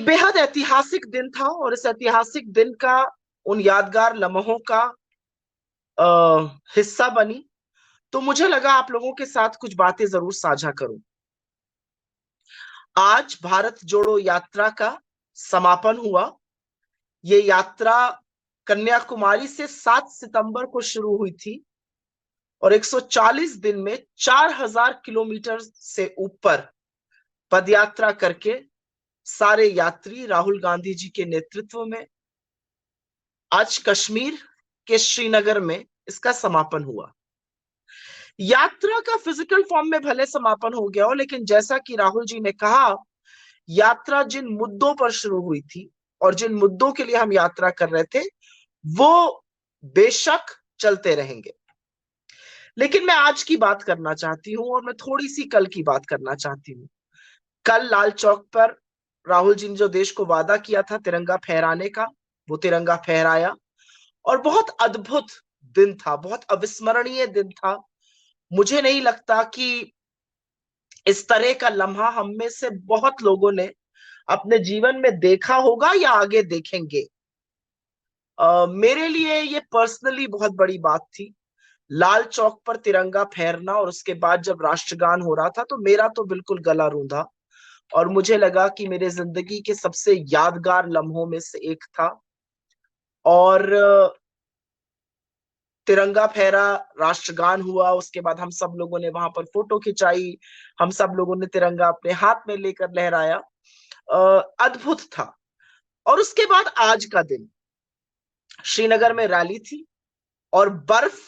एक बेहद ऐतिहासिक दिन था और इस ऐतिहासिक दिन का, उन यादगार लम्हों का हिस्सा बनी। तो मुझे लगा आप लोगों के साथ कुछ बातें जरूर साझा करूं। आज भारत जोड़ो यात्रा का समापन हुआ। ये यात्रा कन्याकुमारी से 7 सितंबर को शुरू हुई थी और 140 दिन में 4000 किलोमीटर से ऊपर पदयात्रा करके सारे यात्री राहुल गांधी जी के नेतृत्व में आज कश्मीर के श्रीनगर में इसका समापन हुआ। यात्रा का फिजिकल फॉर्म में भले समापन हो गया हो, लेकिन जैसा कि राहुल जी ने कहा, यात्रा जिन मुद्दों पर शुरू हुई थी और जिन मुद्दों के लिए हम यात्रा कर रहे थे वो बेशक चलते रहेंगे। लेकिन मैं आज की बात करना चाहती हूं और मैं थोड़ी सी कल की बात करना चाहती हूँ। कल लाल चौक पर राहुल जी ने जो देश को वादा किया था तिरंगा फहराने का, वो तिरंगा फहराया और बहुत अद्भुत दिन था, बहुत अविस्मरणीय दिन था। मुझे नहीं लगता कि इस तरह का लम्हा हम में से बहुत लोगों ने अपने जीवन में देखा होगा या आगे देखेंगे। मेरे लिए ये पर्सनली बहुत बड़ी बात थी। लाल चौक पर तिरंगा फहरना और उसके बाद जब राष्ट्रगान हो रहा था तो मेरा तो बिल्कुल गला रूंधा और मुझे लगा कि मेरे जिंदगी के सबसे यादगार लम्हों में से एक था। और तिरंगा फहरा, राष्ट्रगान हुआ, उसके बाद हम सब लोगों ने वहां पर फोटो खिंचाई, हम सब लोगों ने तिरंगा अपने हाथ में लेकर लहराया। अद्भुत था। और उसके बाद आज का दिन, श्रीनगर में रैली थी और बर्फ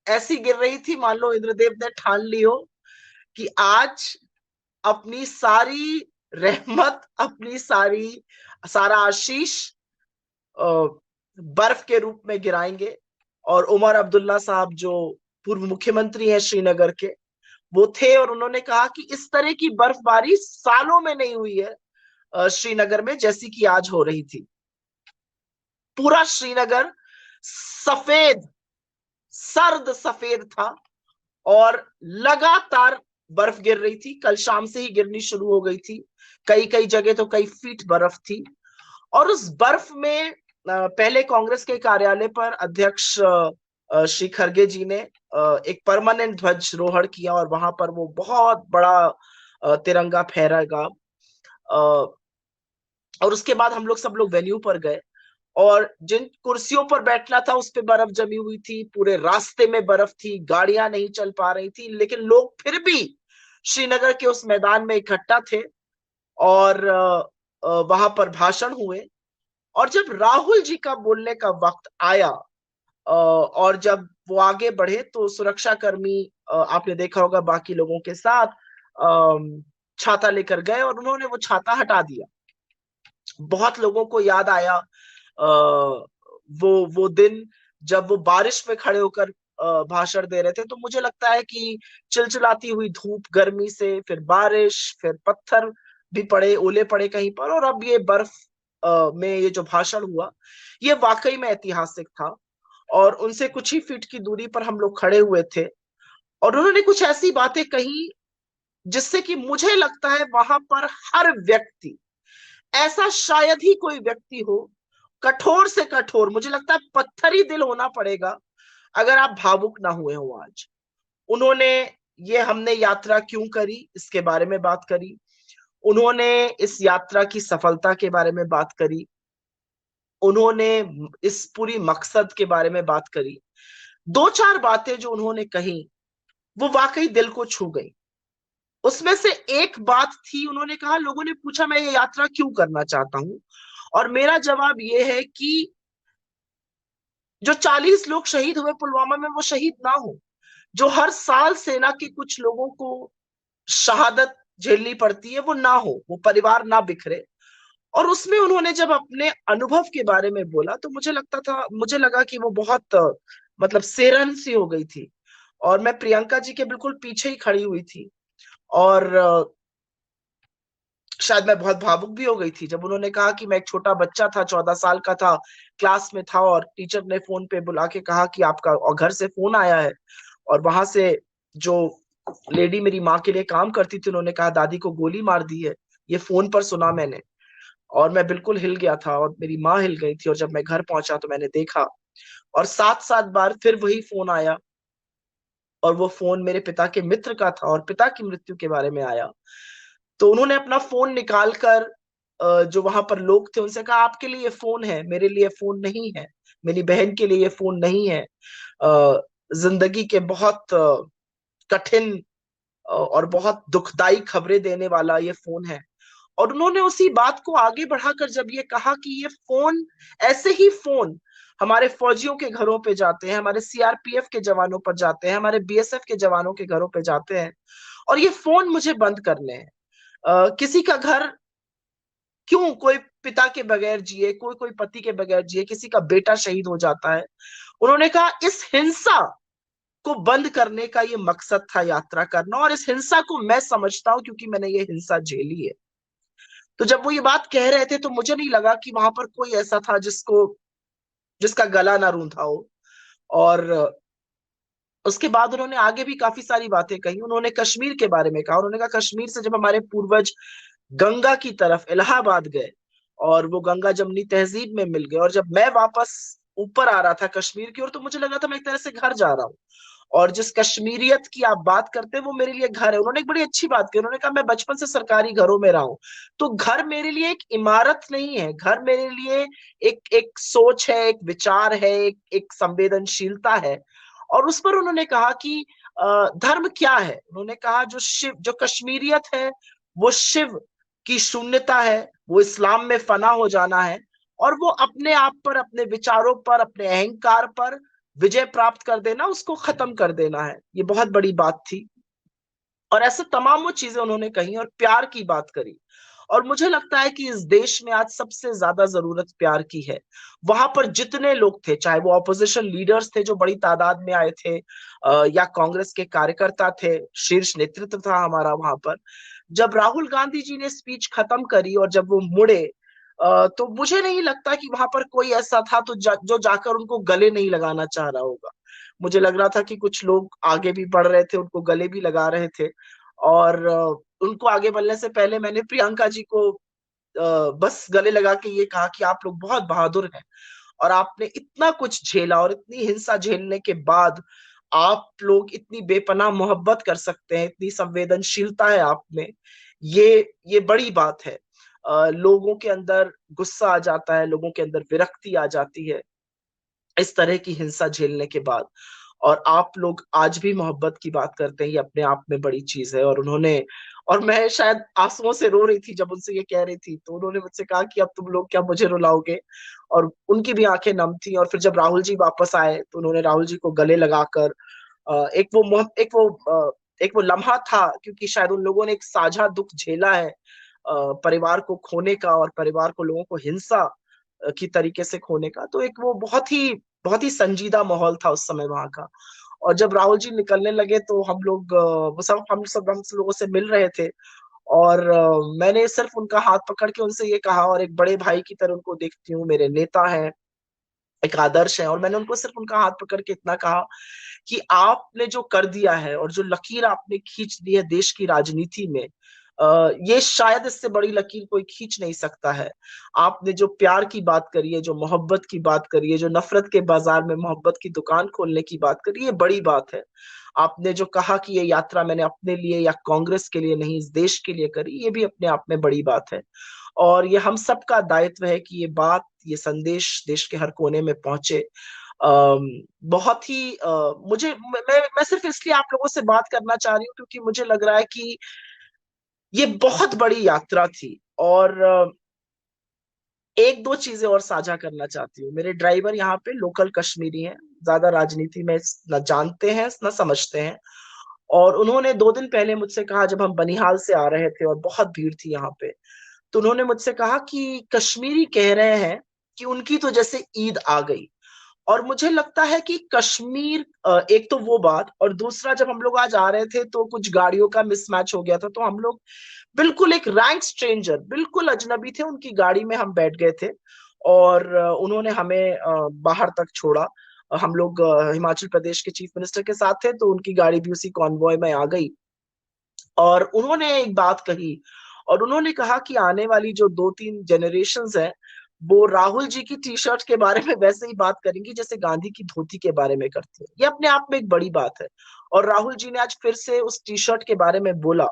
ऐसी गिर रही थी मान लो इंद्रदेव ने ठान ली हो कि आज अपनी सारी रहमत, अपनी सारा आशीष बर्फ के रूप में गिराएंगे। और उमर अब्दुल्ला साहब जो पूर्व मुख्यमंत्री हैं श्रीनगर के, वो थे और उन्होंने कहा कि इस तरह की बर्फबारी सालों में नहीं हुई है श्रीनगर में जैसी कि आज हो रही थी। पूरा श्रीनगर सफेद, सर्द सफेद था और लगातार बर्फ गिर रही थी। कल शाम से ही गिरनी शुरू हो गई थी, कई कई जगह तो कई फीट बर्फ थी। और उस बर्फ में पहले कांग्रेस के कार्यालय पर अध्यक्ष श्री खरगे जी ने एक परमानेंट ध्वजारोहण किया और वहां पर वो बहुत बड़ा तिरंगा फहरागा। और उसके बाद हम लोग सब लोग वेन्यू पर गए और जिन कुर्सियों पर बैठना था उस पे बर्फ जमी हुई थी, पूरे रास्ते में बर्फ थी, गाड़ियां नहीं चल पा रही थी, लेकिन लोग फिर भी श्रीनगर के उस मैदान में इकट्ठा थे और वहां पर भाषण हुए। और जब राहुल जी का बोलने का वक्त आया और जब वो आगे बढ़े तो सुरक्षा कर्मी, आपने देखा होगा, बाकी लोगों के साथ छाता लेकर गए और उन्होंने वो छाता हटा दिया। बहुत लोगों को याद आया वो दिन जब वो बारिश में खड़े होकर भाषण दे रहे थे। तो मुझे लगता है कि चिलचिलाती हुई धूप, गर्मी से फिर बारिश, फिर पत्थर भी पड़े, ओले पड़े कहीं पर, और अब ये बर्फ में ये जो भाषण हुआ ये वाकई में ऐतिहासिक था। और उनसे कुछ ही फीट की दूरी पर हम लोग खड़े हुए थे और उन्होंने कुछ ऐसी बातें कही जिससे कि मुझे लगता है वहां पर हर व्यक्ति, ऐसा शायद ही कोई व्यक्ति हो, कठोर से कठोर, मुझे लगता है पत्थरी दिल होना पड़ेगा अगर आप भावुक ना हुए हो आज। उन्होंने ये हमने यात्रा क्यों करी इसके बारे में बात करी, उन्होंने इस यात्रा की सफलता के बारे में बात करी, उन्होंने इस पूरी मकसद के बारे में बात करी। दो चार बातें जो उन्होंने कही वो वाकई दिल को छू गई। उसमें से एक बात थी, उन्होंने कहा, लोगों ने पूछा मैं ये यात्रा क्यों करना चाहता हूं, और मेरा जवाब ये है कि जो 40 लोग शहीद हुए पुलवामा में वो शहीद ना हो, जो हर साल सेना के कुछ लोगों को शहादत झेलनी पड़ती है वो ना हो, वो परिवार ना बिखरे। और उसमें उन्होंने जब अपने अनुभव के बारे में बोला तो मुझे लगा कि वो बहुत मतलब सेरन सी हो गई थी और मैं प्रियंका जी के बिल्कुल पीछे ही खड़ी हुई थी। और शायद मैं बहुत भावुक भी हो गई थी जब उन्होंने कहा कि मैं एक छोटा बच्चा था, 14 साल का था, क्लास में था और टीचर ने फोन पे बुला के कहा कि आपका और घर से फोन आया है। और वहां से जो लेडी मेरी माँ के लिए काम करती थी उन्होंने कहा दादी को गोली मार दी है, ये फोन पर सुना मैंने। और मैं बिल्कुल हिल गया था और मेरी माँ हिल गई थी। और जब मैं घर पहुंचा तो मैंने देखा, और 7-7 बार फिर वही फोन आया, और वो फोन मेरे पिता के मित्र का था और पिता की मृत्यु के बारे में आया। तो उन्होंने अपना फोन निकाल कर जो वहां पर लोग थे उनसे कहा, आपके लिए ये फोन है, मेरे लिए फोन नहीं है, मेरी बहन के लिए ये फोन नहीं है। जिंदगी के बहुत कठिन और बहुत दुखदाई खबरें देने वाला ये फोन है। और उन्होंने उसी बात को आगे बढ़ाकर जब ये कहा कि ये फोन, ऐसे ही फोन हमारे फौजियों के घरों पे जाते हैं, हमारे सीआरपीएफ के जवानों पर जाते हैं, हमारे बीएसएफ के जवानों के घरों पे जाते हैं, और ये फोन मुझे बंद करने हैं। किसी का घर क्यों कोई पिता के बगैर जिए, कोई कोई पति के बगैर जिए, किसी का बेटा शहीद हो जाता है। उन्होंने कहा इस हिंसा को बंद करने का ये मकसद था यात्रा करना, और इस हिंसा को मैं समझता हूं क्योंकि मैंने ये हिंसा झेली है। तो जब वो ये बात कह रहे थे तो मुझे नहीं लगा कि वहां पर कोई ऐसा था जिसका गला ना रूंधा हो। और उसके बाद उन्होंने आगे भी काफी सारी बातें कही। उन्होंने कश्मीर के बारे में कहा। उन्होंने कहा कश्मीर से जब हमारे पूर्वज गंगा की तरफ इलाहाबाद गए और वो गंगा जमनी तहजीब में मिल गए, और जब मैं वापस ऊपर आ रहा था कश्मीर की ओर, तो मुझे लगा था मैं एक तरह से घर जा रहा हूँ। और जिस कश्मीरियत की आप बात करते हैं वो मेरे लिए घर है। उन्होंने एक बड़ी अच्छी बात की। उन्होंने कहा मैं बचपन से सरकारी घरों में रहा हूं, तो घर मेरे लिए एक इमारत नहीं है, घर मेरे लिए एक एक सोच है, एक विचार है, एक संवेदनशीलता है। और उस पर उन्होंने कहा कि धर्म क्या है। उन्होंने कहा जो शिव, जो कश्मीरियत है वो शिव की शून्यता है, वो इस्लाम में फना हो जाना है, और वो अपने आप पर, अपने विचारों पर, अपने अहंकार पर विजय प्राप्त कर देना, उसको खत्म कर देना है। ये बहुत बड़ी बात थी। और ऐसे तमाम वो चीजें उन्होंने कही और प्यार की बात करी। और मुझे लगता है कि इस देश में आज सबसे ज्यादा जरूरत प्यार की है। वहां पर जितने लोग थे, चाहे वो ऑपोजिशन लीडर्स थे जो बड़ी तादाद में आए थे, या कांग्रेस के कार्यकर्ता थे, शीर्ष नेतृत्व था हमारा वहां पर, जब राहुल गांधी जी ने स्पीच खत्म करी और जब वो मुड़े, तो मुझे नहीं लगता कि वहां पर कोई ऐसा था जो जाकर उनको गले नहीं लगाना चाह रहा होगा। मुझे लग रहा था कि कुछ लोग आगे भी बढ़ रहे थे, उनको गले भी लगा रहे थे। और उनको आगे बढ़ने से पहले मैंने प्रियंका जी को बस गले लगा के ये कहा कि आप लोग बहुत बहादुर हैं, और आपने इतना कुछ झेला, और इतनी हिंसा झेलने के बाद आप लोग इतनी बेपनाह मोहब्बत कर सकते हैं, इतनी संवेदनशीलता है आप में, ये बड़ी बात है। लोगों के अंदर गुस्सा आ जाता है, लोगों के अंदर विरक्ति आ जाती है इस तरह की हिंसा झेलने के बाद, और आप लोग आज भी मोहब्बत की बात करते हैं, ये अपने आप में बड़ी चीज है। और उन्होंने, और मैं शायद आंसुओं से रो रही थी जब उनसे ये कह रही थी, तो उन्होंने मुझसे कहा कि अब तुम लोग क्या मुझे रुलाओगे। और उनकी भी आंखें नम थी। और फिर जब राहुल जी वापस आए तो उन्होंने राहुल जी को गले लगाकर एक वो लम्हा था, क्योंकि शायद उन लोगों ने एक साझा दुख झेला है, परिवार को खोने का, और परिवार को लोगों को हिंसा की तरीके से खोने का। तो एक वो बहुत ही संजीदा माहौल था उस समय वहां का। और जब राहुल जी निकलने लगे तो हम लोग वो सब हम सब लोगों से मिल रहे थे। और मैंने सिर्फ उनका हाथ पकड़ के उनसे ये कहा, और एक बड़े भाई की तरह उनको देखती हूँ, मेरे नेता हैं, एक आदर्श है, और मैंने उनको सिर्फ उनका हाथ पकड़ के इतना कहा कि आपने जो कर दिया है और जो लकीर आपने खींच दी है देश की राजनीति में, ये शायद इससे बड़ी लकीर कोई खींच नहीं सकता है। आपने जो प्यार की बात करी है, जो मोहब्बत की बात करी है, जो नफरत के बाजार में मोहब्बत की दुकान खोलने की बात करी, ये बड़ी बात है। आपने जो कहा कि ये यात्रा मैंने अपने लिए या कांग्रेस के लिए नहीं, इस देश के लिए करी, ये भी अपने आप में बड़ी बात है। और ये हम सबका दायित्व है कि ये बात, ये संदेश देश के हर कोने में पहुंचे। बहुत ही मैं सिर्फ इसलिए आप लोगों से बात करना चाह रही हूँ क्योंकि मुझे लग रहा है कि ये बहुत बड़ी यात्रा थी। और एक दो चीजें और साझा करना चाहती हूँ। मेरे ड्राइवर यहाँ पे लोकल कश्मीरी हैं, ज्यादा राजनीति में न जानते हैं न समझते हैं। और उन्होंने 2 दिन पहले मुझसे कहा, जब हम बनिहाल से आ रहे थे और बहुत भीड़ थी यहाँ पे, तो उन्होंने मुझसे कहा कि कश्मीरी कह रहे हैं कि उनकी तो जैसे ईद आ गई। और मुझे लगता है कि कश्मीर, एक तो वो बात, और दूसरा जब हम लोग आज आ रहे थे तो कुछ गाड़ियों का मिसमैच हो गया था, तो हम लोग बिल्कुल एक रैंक स्ट्रेंजर, बिल्कुल अजनबी थे, उनकी गाड़ी में हम बैठ गए थे। और उन्होंने हमें बाहर तक छोड़ा। हम लोग हिमाचल प्रदेश के चीफ मिनिस्टर के साथ थे, तो उनकी गाड़ी भी उसी कॉन्वॉय में आ गई। और उन्होंने एक बात कही, और उन्होंने कहा कि आने वाली जो 2-3 जनरेशन्स है वो राहुल जी की टी शर्ट के बारे में वैसे ही बात करेंगी जैसे गांधी की धोती के बारे में करते हैं। ये अपने आप में एक बड़ी बात है। और राहुल जी ने आज फिर से उस टी शर्ट के बारे में बोला,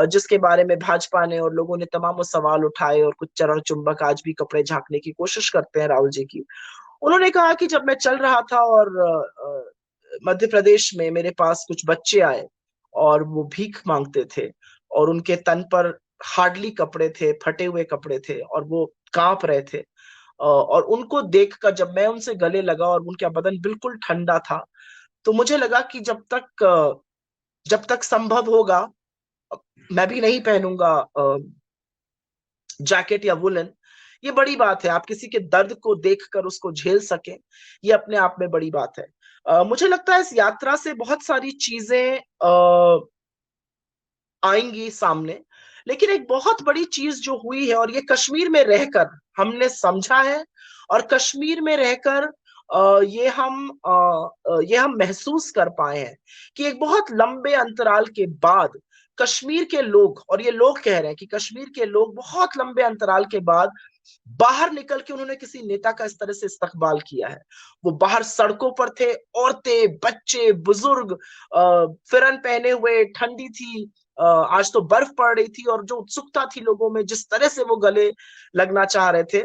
जिसके बारे में भाजपा ने और लोगों ने तमाम वो सवाल उठाए, और कुछ चरण चुंबक आज भी कपड़े झांकने की कोशिश करते हैं राहुल जी की। उन्होंने कहा कि जब मैं चल रहा था और मध्य प्रदेश में मेरे पास कुछ बच्चे आए और वो भीख मांगते थे, और उनके तन पर हार्डली कपड़े थे, फटे हुए कपड़े थे, और वो कांप रहे थे। और उनको देखकर जब मैं उनसे गले लगा और उनका बदन बिल्कुल ठंडा था, तो मुझे लगा कि जब तक संभव होगा मैं भी नहीं पहनूंगा जैकेट या वुलन। ये बड़ी बात है, आप किसी के दर्द को देखकर उसको झेल सकें, ये अपने आप में बड़ी बात है। मुझे लगता है इस यात्रा से बहुत सारी चीजें आएंगी सामने, लेकिन एक बहुत बड़ी चीज जो हुई है, और ये कश्मीर में रहकर हमने समझा है, और कश्मीर में रहकर ये हम महसूस कर पाए हैं कि एक बहुत लंबे अंतराल के बाद कश्मीर के लोग, और ये लोग कह रहे हैं कि कश्मीर के लोग बहुत लंबे अंतराल के बाद बाहर निकल के उन्होंने किसी नेता का इस तरह से इस्तकबाल किया है। वो बाहर सड़कों पर थे, औरतें, बच्चे, बुजुर्ग, फिरन पहने हुए, ठंडी थी, आज तो बर्फ पड़ रही थी, और जो उत्सुकता थी लोगों में, जिस तरह से वो गले लगना चाह रहे थे,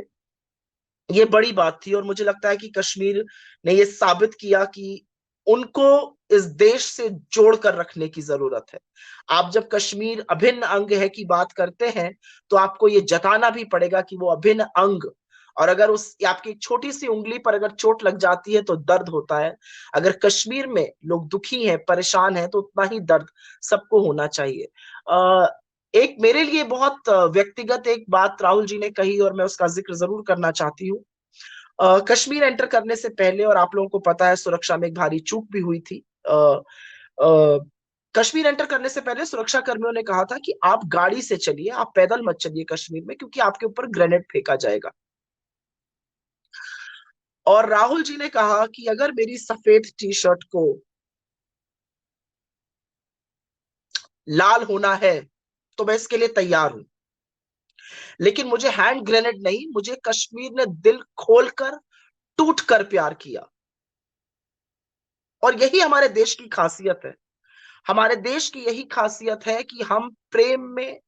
ये बड़ी बात थी। और मुझे लगता है कि कश्मीर ने ये साबित किया कि उनको इस देश से जोड़कर रखने की जरूरत है। आप जब कश्मीर अभिन्न अंग है की बात करते हैं, तो आपको ये जताना भी पड़ेगा कि वो अभिन्न अंग, और अगर उस आपकी एक छोटी सी उंगली पर अगर चोट लग जाती है तो दर्द होता है। अगर कश्मीर में लोग दुखी हैं, परेशान हैं, तो उतना ही दर्द सबको होना चाहिए। एक मेरे लिए बहुत व्यक्तिगत एक बात राहुल जी ने कही, और मैं उसका जिक्र जरूर करना चाहती हूँ। कश्मीर एंटर करने से पहले, और आप लोगों को पता है, सुरक्षा में एक भारी चूक भी हुई थी। अ, कश्मीर एंटर करने से पहले सुरक्षा कर्मियों ने कहा था कि आप गाड़ी से चलिए, आप पैदल मत चलिए कश्मीर में, क्योंकि आपके ऊपर ग्रेनेड फेंका जाएगा। और राहुल जी ने कहा कि अगर मेरी सफेद टी शर्ट को लाल होना है तो मैं इसके लिए तैयार हूं, लेकिन मुझे हैंड ग्रेनेड नहीं, मुझे कश्मीर ने दिल खोलकर, टूट कर प्यार किया। और यही हमारे देश की खासियत है। हमारे देश की यही खासियत है कि हम प्रेम में,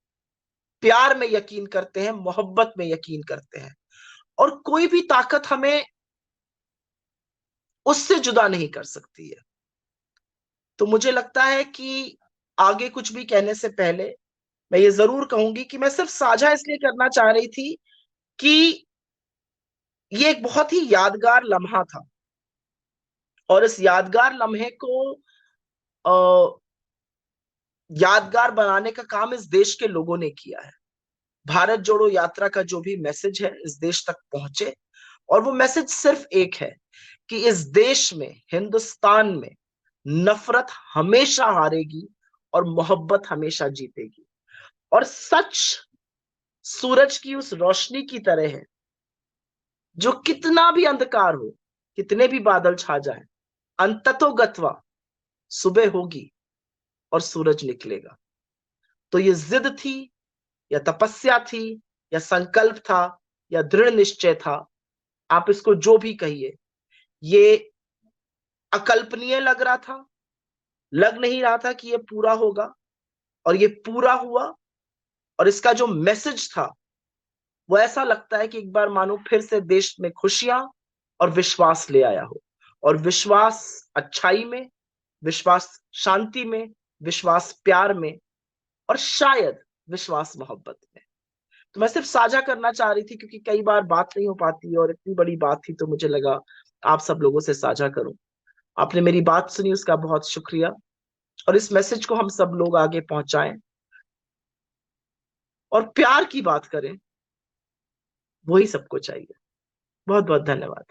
प्यार में यकीन करते हैं, मोहब्बत में यकीन करते हैं, और कोई भी ताकत हमें उससे जुदा नहीं कर सकती है। तो मुझे लगता है कि आगे कुछ भी कहने से पहले मैं ये जरूर कहूंगी कि मैं सिर्फ साझा इसलिए करना चाह रही थी कि ये एक बहुत ही यादगार लम्हा था, और इस यादगार लम्हे को अ, यादगार बनाने का काम इस देश के लोगों ने किया है। भारत जोड़ो यात्रा का जो भी मैसेज है इस देश तक पहुंचे, और वो मैसेज सिर्फ एक है कि इस देश में, हिंदुस्तान में, नफरत हमेशा हारेगी और मोहब्बत हमेशा जीतेगी। और सच सूरज की उस रोशनी की तरह है, जो कितना भी अंधकार हो, कितने भी बादल छा जाए, अंततोगत्वा सुबह होगी और सूरज निकलेगा। तो ये जिद थी, या तपस्या थी, या संकल्प था, या दृढ़ निश्चय था, आप इसको जो भी कहिए, ये अकल्पनीय लग रहा था, लग नहीं रहा था कि ये पूरा होगा, और ये पूरा हुआ। और इसका जो मैसेज था वो ऐसा लगता है कि एक बार मानो फिर से देश में खुशियां और विश्वास ले आया हो। और विश्वास अच्छाई में, विश्वास शांति में, विश्वास प्यार में, और शायद विश्वास मोहब्बत में। तो मैं सिर्फ साझा करना चाह रही थी, क्योंकि कई बार बात नहीं हो पाती, और इतनी बड़ी बात थी तो मुझे लगा आप सब लोगों से साझा करूं। आपने मेरी बात सुनी, उसका बहुत शुक्रिया। और इस मैसेज को हम सब लोग आगे पहुंचाएं, और प्यार की बात करें, वही सबको चाहिए। बहुत बहुत धन्यवाद।